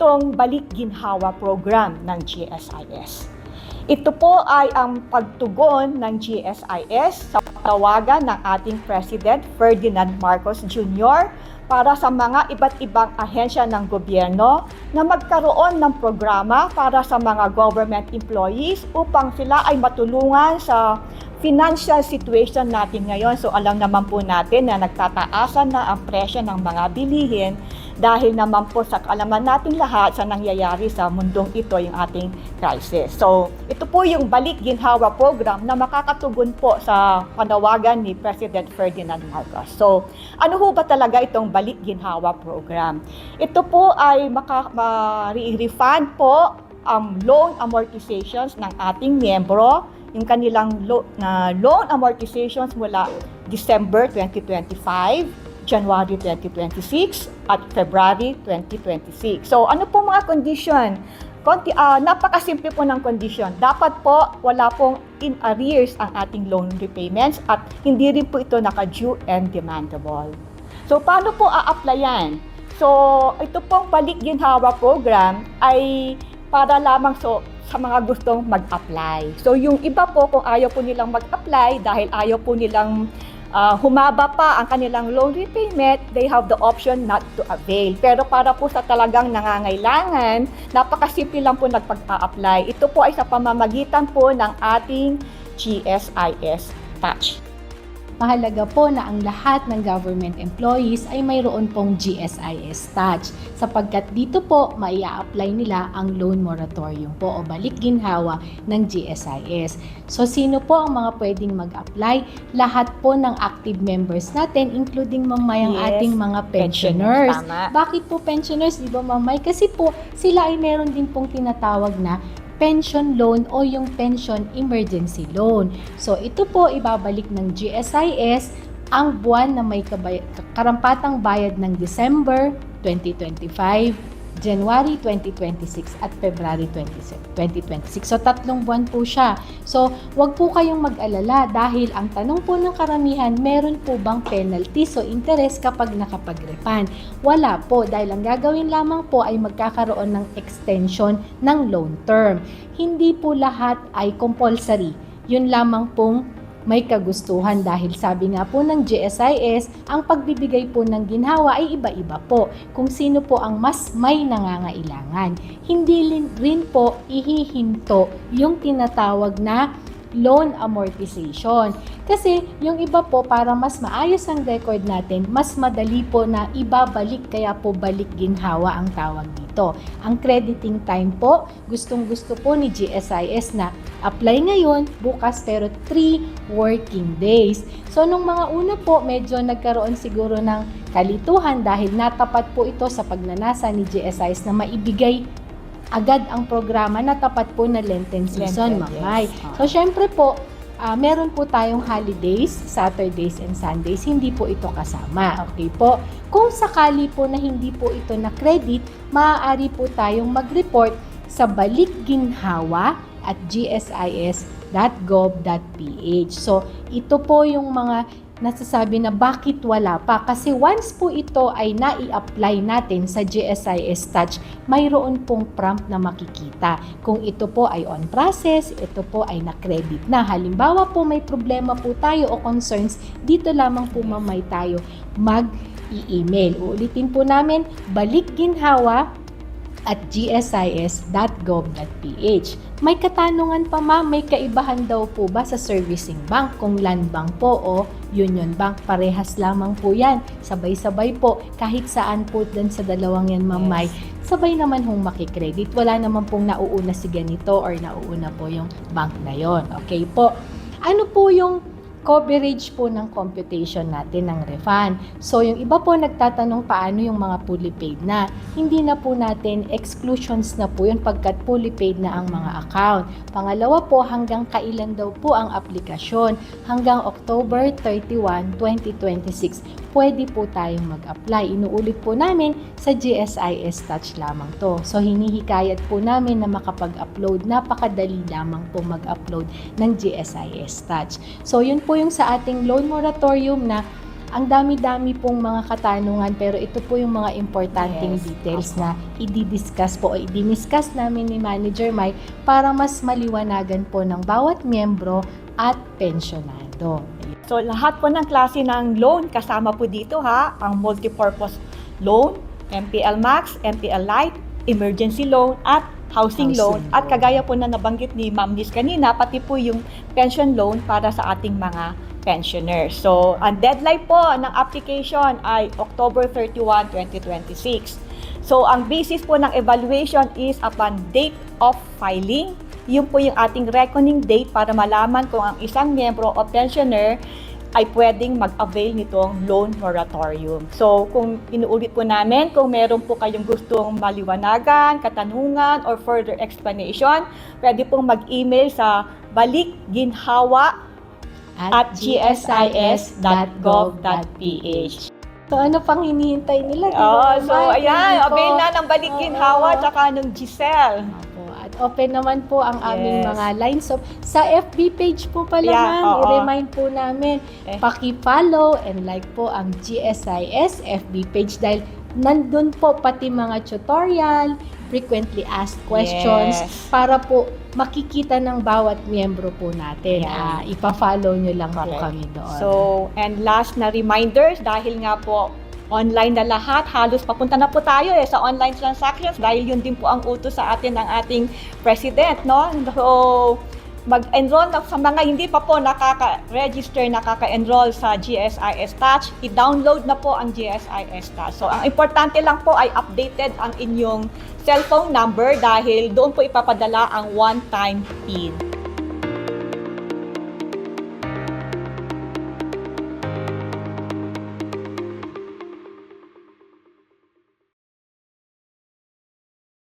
itong Balik Ginhawa program ng GSIS. Ito po ay ang pagtugon ng GSIS sa tawagan ng ating President Ferdinand Marcos Jr. para sa mga iba't ibang ahensya ng gobyerno na magkaroon ng programa para sa mga government employees upang sila ay matulungan sa financial situation natin ngayon. So alam naman po natin na nagtataasan na ang presyo ng mga bilihin dahil naman po sa kaalaman natin lahat sa nangyayari sa mundong ito, yung ating crisis. So ito po yung Balik Ginhawa program na makakatugon po sa panawagan ni President Ferdinand Marcos. So ano ho ba talaga itong Balik Ginhawa program? Ito po ay refund po ang loan amortizations ng ating miyembro, yung kanilang loan amortizations mula December 2025, January 2026, at February 2026. So ano po mga condition? Napakasimple po ng condition. Dapat po wala pong in arrears ang ating loan repayments at hindi rin po ito naka-due and demandable. So paano po a-applyan? So ito pong Balik Ginhawa program ay para lamang sa mga gustong mag-apply. So yung iba po kung ayaw po nilang mag-apply dahil ayaw po nilang humaba pa ang kanilang loan repayment, they have the option not to avail. Pero para po sa talagang nangangailangan, napakasimple lang po nagpag-a-apply. Ito po ay sa pamamagitan po ng ating GSIS Touch. Mahalaga po na ang lahat ng government employees ay mayroon pong GSIS Touch sapagkat dito po maia-apply nila ang loan moratorium po o balik ginhawa ng GSIS. So sino po ang mga pwedeng mag-apply? Lahat po ng active members natin including mamay ang ating mga pensioners. Bakit po pensioners? Di ba mamay? Kasi po sila ay meron din pong tinatawag na pension loan o yung pension emergency loan. So ito po ibabalik ng GSIS ang buwan na may karampatang bayad ng December 2025, January 2026 at February 2026. So tatlong buwan po siya. So wag po kayong mag-alala dahil ang tanong po ng karamihan, meron po bang penalty o interest kapag nakapag-refund? Wala po dahil ang gagawin lamang po ay magkakaroon ng extension ng loan term. Hindi po lahat ay compulsory. Yun lamang pong may kagustuhan dahil sabi nga po ng GSIS, ang pagbibigay po ng ginhawa ay iba-iba po kung sino po ang mas may nangangailangan. Hindi rin po ihihinto yung tinatawag na loan amortization. Kasi yung iba po para mas maayos ang record natin, mas madali po na ibabalik kaya po balik ginhawa ang tawag dito. Ang crediting time po, gustong-gusto po ni GSIS na apply ngayon, bukas pero 3 working days. So nung mga una po, medyo nagkaroon siguro ng kalituhan dahil natapat po ito sa pagnanasa ni GSIS na maibigay agad ang programa na tapat po na Lenten season, mamay. Yes. So, syempre po, meron po tayong holidays, Saturdays and Sundays, hindi po ito kasama. Okay po? Kung sakali po na hindi po ito na-credit, maaari po tayong mag-report sa Balik Ginhawa at gsis.gov.ph. So, ito po yung mga nasasabi na bakit wala pa. Kasi once po ito ay nai-apply natin sa GSIS Touch, mayroon pong prompt na makikita. Kung ito po ay on process, ito po ay na-credit na. Halimbawa po may problema po tayo o concerns, dito lamang po mamay tayo mag-i-email. Uulitin po namin, balikginhawa at gsis.gov.ph. May katanungan pa ma'am, may kaibahan daw po ba sa servicing bank? Kung Land Bank po o Union Bank, parehas lamang po yan. Sabay-sabay po, kahit saan po din sa dalawang yan mamay, sabay naman hong makikredit. Wala naman pong nauuna si ganito or nauuna po yung bank na yon. Okay po. Ano po yung coverage po ng computation natin ng refund? So, yung iba po nagtatanong paano yung mga fully paid na. Hindi na po natin, exclusions na po yun pagkat fully paid na ang mga account. Pangalawa po, hanggang kailan daw po ang aplikasyon? Hanggang October 31, 2026, pwede po tayong mag-apply. Inuulit po namin, sa GSIS Touch lamang to. So, hinihikayat po namin na makapag-upload. Napakadali lamang po mag-upload ng GSIS Touch. So, yun po yung sa ating loan moratorium na Ang dami-dami pong mga katanungan pero ito po yung mga importanteng Yes, details opo. na i-discuss po o i-discuss namin ni Manager Mike para mas maliwanagan po ng bawat miyembro at pensyonado. So lahat po ng klase ng loan kasama po dito ha, ang multipurpose loan, MPL Max, MPL Lite, emergency loan at housing loan. Housing At loan. kagaya po na nabanggit ni Ma'am Liz kanina, pati po yung pension loan para sa ating mga pensioners. So, ang deadline po ng application ay October 31, 2026. So, ang basis po ng evaluation is upon date of filing. Yun po yung ating reckoning date para malaman kung ang isang miyembro o pensioner ay pwedeng mag-avail nitong loan moratorium. So, kung inuulit po namin, kung meron po kayong gustong maliwanagan, katanungan, or further explanation, pwede pong mag-email sa balikginhawa@gsis.gov.ph. So ano pang hinihintay nila? Di Oh, ba, so Mike? ayan, Hindi po. avail na ng Balik Ginhawa Oo. tsaka ng Giselle. Opo. At open naman po ang aming Yes. mga lines of sa FB page po pala, Yeah, ma'am. oo. I-remind po namin, Eh. paki-follow and like po ang GSIS FB page dahil nandun po pati mga tutorial, frequently asked questions Yes. para po makikita ng bawat miyembro po natin. Yeah. Ipa-follow nyo lang po Correct. kami doon. So, and last na reminders, dahil nga po online na lahat, halos papunta na po tayo sa online transactions dahil yun din po ang utos sa atin ng ating president, no? So, mag-enroll na sa mga hindi pa po nakaka-register, nakaka-enroll sa GSIS Touch, i-download na po ang GSIS Touch. So, ang importante lang po ay updated ang inyong cellphone number dahil doon po ipapadala ang one-time PIN.